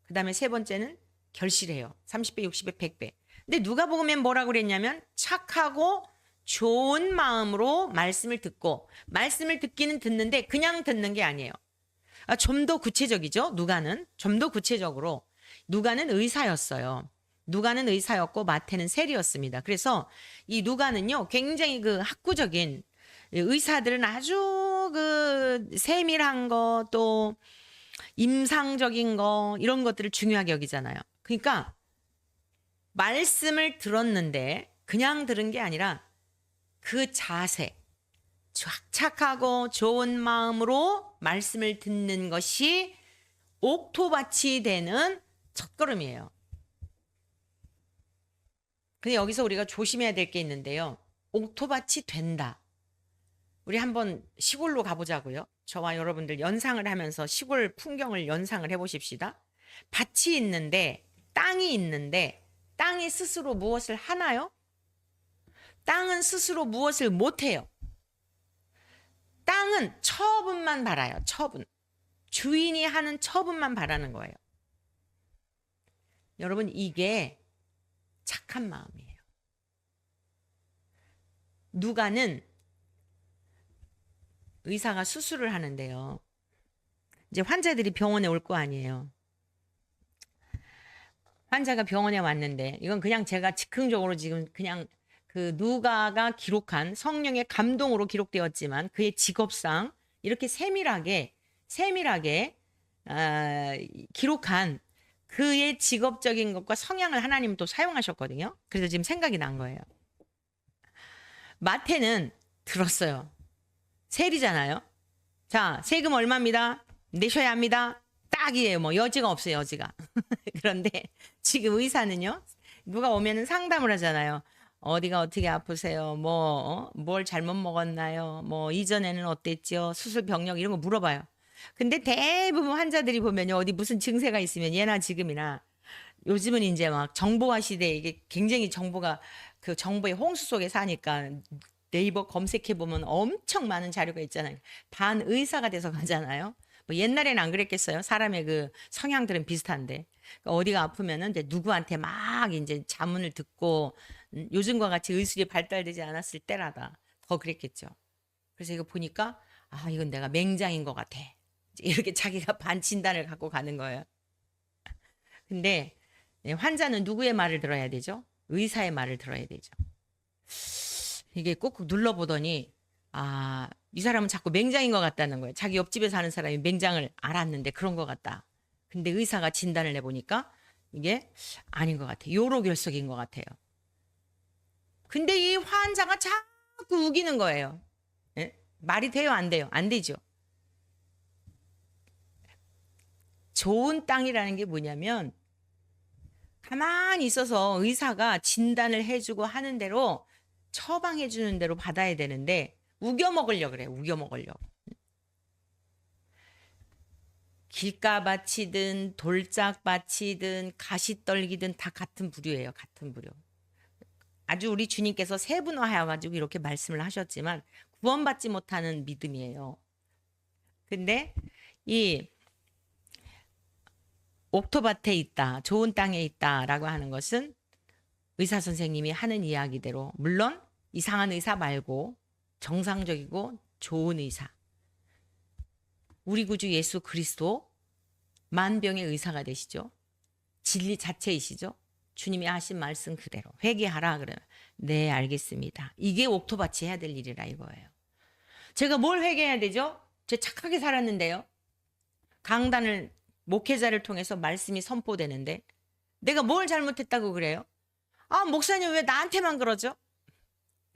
Speaker 1: 그 다음에 세 번째는 결실해요. 30배, 60배, 100배. 근데 누가복음엔 뭐라고 그랬냐면 착하고 좋은 마음으로 말씀을 듣고, 말씀을 듣기는 듣는데 그냥 듣는 게 아니에요. 좀 더 구체적이죠. 누가는 좀 더 구체적으로 누가는 의사였어요. 누가는 의사였고 마태는 세리였습니다. 그래서 이 누가는요 굉장히 그 학구적인, 의사들은 아주 그 세밀한 거 또 임상적인 거 이런 것들을 중요하게 여기잖아요. 그러니까 말씀을 들었는데 그냥 들은 게 아니라 그 자세, 착하고 좋은 마음으로 말씀을 듣는 것이 옥토밭이 되는 첫걸음이에요. 근데 여기서 우리가 조심해야 될 게 있는데요. 옥토밭이 된다. 우리 한번 시골로 가보자고요. 저와 여러분들 연상을 하면서 시골 풍경을 연상을 해보십시다. 밭이 있는데, 땅이 있는데 땅이 스스로 무엇을 하나요? 땅은 스스로 무엇을 못해요. 땅은 처분만 바라요. 처분. 주인이 하는 처분만 바라는 거예요. 여러분 이게 착한 마음이에요. 누가는 의사가 수술을 하는데요. 이제 환자들이 병원에 올 거 아니에요. 환자가 병원에 왔는데 이건 그냥 제가 즉흥적으로 지금 그냥 그 누가가 기록한 성령의 감동으로 기록되었지만 그의 직업상 이렇게 세밀하게 기록한 그의 직업적인 것과 성향을 하나님은 또 사용하셨거든요. 그래서 지금 생각이 난 거예요. 마태는 들었어요. 세리잖아요. 자, 세금 얼마입니다. 내셔야 합니다. 딱이에요. 뭐 여지가 없어요. 여지가. 그런데 지금 의사는요. 누가 오면은 상담을 하잖아요. 어디가 어떻게 아프세요? 뭘 잘못 먹었나요? 뭐 이전에는 어땠죠? 수술 병력 이런 거 물어봐요. 근데 대부분 환자들이 보면요. 어디 무슨 증세가 있으면 예나 지금이나 요즘은 이제 막 정보화 시대에 이게 굉장히 정보가 그 정보의 홍수 속에 사니까 네이버 검색해 보면 엄청 많은 자료가 있잖아요. 반 의사가 돼서 가잖아요. 뭐 옛날에는 안 그랬겠어요. 사람의 그 성향들은 비슷한데 그러니까 어디가 아프면은 이제 누구한테 막 이제 자문을 듣고 요즘과 같이 의술이 발달되지 않았을 때라다 더 그랬겠죠. 그래서 이거 보니까 아 이건 내가 맹장인 것 같아. 이렇게 자기가 반진단을 갖고 가는 거예요. 근데 환자는 누구의 말을 들어야 되죠? 의사의 말을 들어야 되죠. 이게 꾹꾹 눌러보더니 아, 이 사람은 자꾸 맹장인 것 같다는 거예요. 자기 옆집에 사는 사람이 맹장을 알았는데 그런 것 같다. 근데 의사가 진단을 해보니까 이게 아닌 것 같아요. 요로결석인 것 같아요. 근데 이 환자가 자꾸 우기는 거예요. 예? 말이 돼요? 안 돼요? 안 되죠. 좋은 땅이라는 게 뭐냐면 가만히 있어서 의사가 진단을 해주고 하는 대로 처방해주는 대로 받아야 되는데 우겨 먹으려고 그래. 우겨 먹으려고. 길가밭이든 돌짝밭이든 가시떨기든 다 같은 부류예요. 같은 부류. 아주 우리 주님께서 세분화해가지고 이렇게 말씀을 하셨지만 구원받지 못하는 믿음이에요. 근데 이 옥토밭에 있다, 좋은 땅에 있다라고 하는 것은 의사 선생님이 하는 이야기대로 물론 이상한 의사 말고 정상적이고 좋은 의사. 우리 구주 예수 그리스도 만병의 의사가 되시죠. 진리 자체이시죠. 주님이 하신 말씀 그대로 회개하라 그러면 네 알겠습니다. 이게 옥토밭이 해야 될 일이라 이거예요. 제가 뭘 회개해야 되죠? 제가 착하게 살았는데요. 강단을 목회자를 통해서 말씀이 선포되는데 내가 뭘 잘못했다고 그래요? 아 목사님 왜 나한테만 그러죠?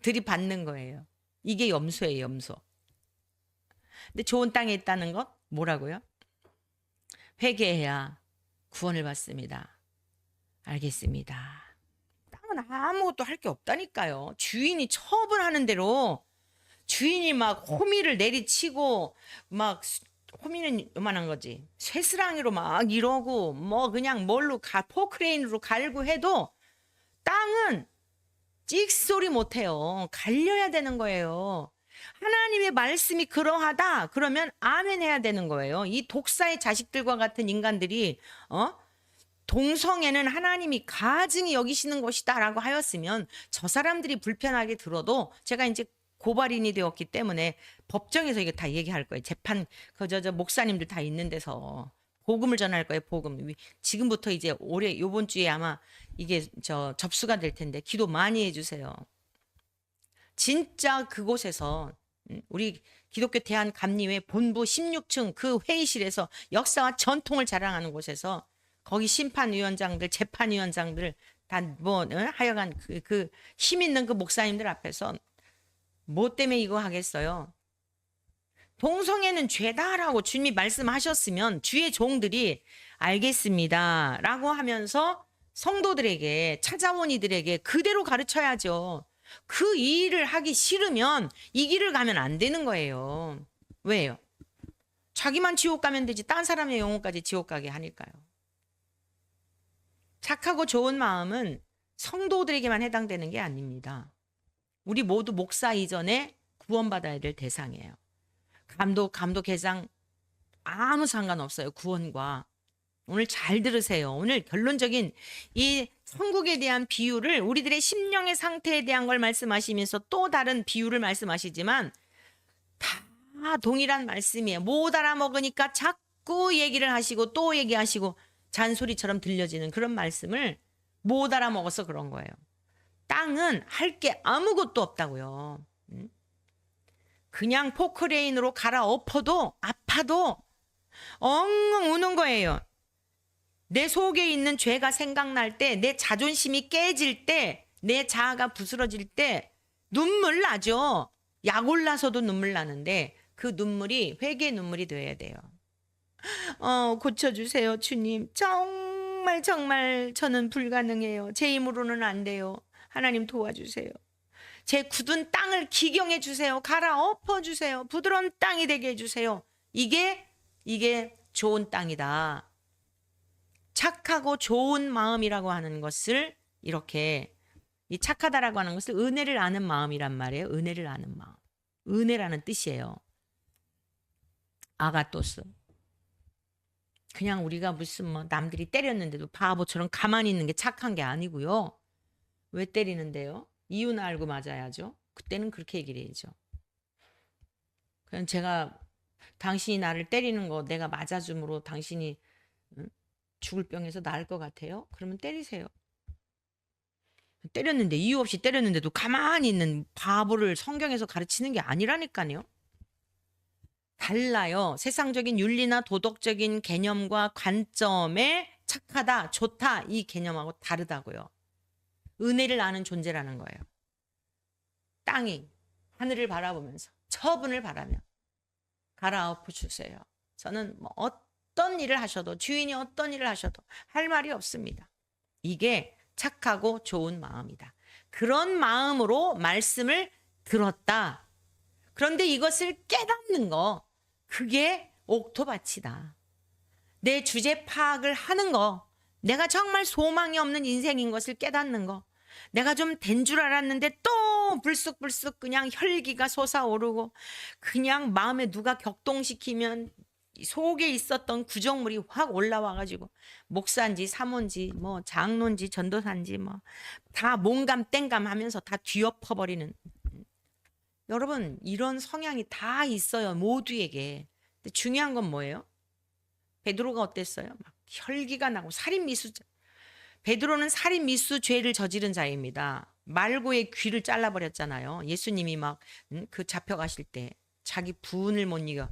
Speaker 1: 들이받는 거예요. 이게 염소예요. 염소. 근데 좋은 땅에 있다는 것 뭐라고요? 회개해야 구원을 받습니다. 알겠습니다. 땅은 아무것도 할 게 없다니까요. 주인이 처분하는 대로 주인이 막 호미를 내리치고 막 호미는 요만한 거지. 쇠스랑이로 막 이러고 뭐 그냥 뭘로 포크레인으로 갈고 해도 땅은 찍소리 못해요. 갈려야 되는 거예요. 하나님의 말씀이 그러하다 그러면 아멘 해야 되는 거예요. 이 독사의 자식들과 같은 인간들이 동성애는 하나님이 가증히 여기시는 것이다 라고 하였으면 저 사람들이 불편하게 들어도 제가 이제 고발인이 되었기 때문에 법정에서 이거 다 얘기할 거예요. 재판 저 목사님들 다 있는 데서 복음을 전할 거예요. 복음. 지금부터 이제 올해 요번 주에 아마 이게 접수가 될 텐데 기도 많이 해주세요. 진짜 그곳에서 우리 기독교 대한감리회 본부 16층 그 회의실에서 역사와 전통을 자랑하는 곳에서 거기 심판위원장들 재판위원장들 다 뭐 하여간 그 힘 있는 그 목사님들 앞에서 뭐 때문에 이거 하겠어요? 동성애는 죄다라고 주님이 말씀하셨으면 주의 종들이 알겠습니다 라고 하면서 성도들에게 찾아온 이들에게 그대로 가르쳐야죠. 그 일을 하기 싫으면 이 길을 가면 안 되는 거예요. 왜요? 자기만 지옥 가면 되지 딴 사람의 영혼까지 지옥 가게 하니까요. 착하고 좋은 마음은 성도들에게만 해당되는 게 아닙니다. 우리 모두 목사 이전에 구원받아야 될 대상이에요. 감독, 회장 아무 상관없어요. 구원과. 오늘 잘 들으세요. 오늘 결론적인 이 천국에 대한 비유를 우리들의 심령의 상태에 대한 걸 말씀하시면서 또 다른 비유를 말씀하시지만 다 동일한 말씀이에요. 못 알아먹으니까 자꾸 얘기를 하시고 또 얘기하시고 잔소리처럼 들려지는 그런 말씀을 못 알아먹어서 그런 거예요. 땅은 할 게 아무것도 없다고요. 그냥 포크레인으로 갈아엎어도 아파도 엉엉 우는 거예요. 내 속에 있는 죄가 생각날 때, 내 자존심이 깨질 때, 내 자아가 부스러질 때 눈물 나죠. 약 올라서도 눈물 나는데 그 눈물이 회개의 눈물이 되어야 돼요. 고쳐주세요, 주님. 정말 정말 저는 불가능해요. 제 힘으로는 안 돼요. 하나님 도와주세요. 제 굳은 땅을 기경해 주세요. 갈아엎어 주세요. 부드러운 땅이 되게 해주세요. 이게 좋은 땅이다. 착하고 좋은 마음이라고 하는 것을 이렇게 이 착하다라고 하는 것을 은혜를 아는 마음이란 말이에요. 은혜를 아는 마음. 은혜라는 뜻이에요. 아가토스. 그냥 우리가 무슨 뭐 남들이 때렸는데도 바보처럼 가만히 있는 게 착한 게 아니고요. 왜 때리는데요? 이유는 알고 맞아야죠. 그때는 그렇게 얘기를 해야죠. 그냥 제가 당신이 나를 때리는 거 내가 맞아줌으로 당신이 죽을 병에서 나을 것 같아요? 그러면 때리세요. 때렸는데 이유 없이 때렸는데도 가만히 있는 바보를 성경에서 가르치는 게 아니라니까요. 달라요. 세상적인 윤리나 도덕적인 개념과 관점에 착하다, 좋다 이 개념하고 다르다고요. 은혜를 아는 존재라는 거예요. 땅이 하늘을 바라보면서 처분을 바라며 갈아엎어 주세요. 저는 뭐 어떤 일을 하셔도 주인이 어떤 일을 하셔도 할 말이 없습니다. 이게 착하고 좋은 마음이다. 그런 마음으로 말씀을 들었다. 그런데 이것을 깨닫는 거 그게 옥토밭이다. 내 주제 파악을 하는 거 내가 정말 소망이 없는 인생인 것을 깨닫는 거 내가 좀 된 줄 알았는데 또 불쑥불쑥 그냥 혈기가 솟아오르고 그냥 마음에 누가 격동시키면 속에 있었던 구정물이 확 올라와가지고 목사인지 사모인지 뭐 장로인지 전도사인지 뭐 다 몽감 땡감 하면서 다 뒤엎어버리는 여러분 이런 성향이 다 있어요. 모두에게. 근데 중요한 건 뭐예요? 베드로가 어땠어요? 막 혈기가 나고 살인미수자. 베드로는 살인미수 죄를 저지른 자입니다. 말고의 귀를 잘라버렸잖아요. 예수님이 막 그 잡혀가실 때 자기 부은을 못 이겨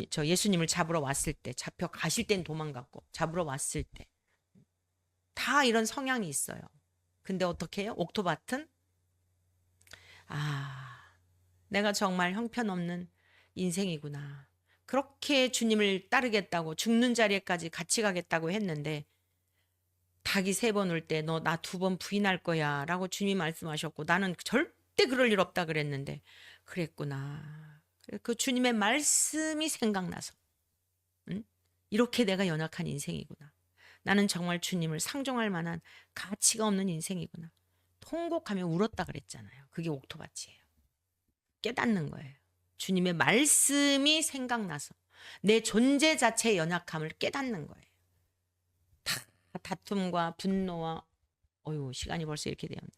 Speaker 1: 저 예수님을 잡으러 왔을 때 잡혀가실 땐 도망갔고 잡으러 왔을 때 다 이런 성향이 있어요. 근데 어떻게 해요? 옥토밭은 내가 정말 형편없는 인생이구나. 그렇게 주님을 따르겠다고 죽는 자리에까지 같이 가겠다고 했는데 닭이 3번 울 때 너 나 2번 부인할 거야 라고 주님이 말씀하셨고 나는 절대 그럴 일 없다 그랬는데 그랬구나. 그 주님의 말씀이 생각나서 이렇게 내가 연약한 인생이구나. 나는 정말 주님을 상종할 만한 가치가 없는 인생이구나. 통곡하며 울었다 그랬잖아요. 그게 옥토밭이에요. 깨닫는 거예요. 주님의 말씀이 생각나서 내 존재 자체의 연약함을 깨닫는 거예요. 다툼과 분노와 시간이 벌써 이렇게 되었네.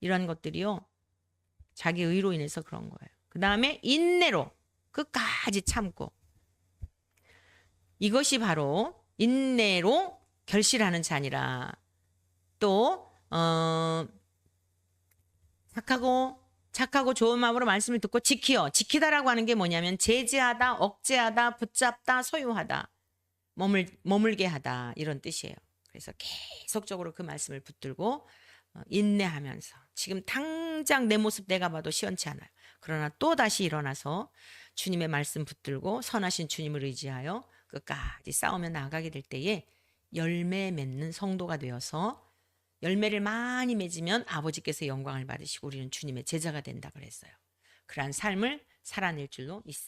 Speaker 1: 이런 것들이요. 자기 의로 인해서 그런 거예요. 그 다음에 인내로 끝까지 참고 이것이 바로 인내로 결실하는 자니라. 또 착하고 좋은 마음으로 말씀을 듣고 지키다라고 하는 게 뭐냐면 제지하다, 억제하다, 붙잡다, 소유하다, 머물게 하다 이런 뜻이에요. 그래서 계속적으로 그 말씀을 붙들고 인내하면서 지금 당장 내 모습 내가 봐도 시원치 않아요. 그러나 또 다시 일어나서 주님의 말씀 붙들고 선하신 주님을 의지하여 끝까지 싸우며 나아가게 될 때에 열매 맺는 성도가 되어서 열매를 많이 맺으면 아버지께서 영광을 받으시고 우리는 주님의 제자가 된다 그랬어요. 그러한 삶을 살아낼 줄로 믿습니다.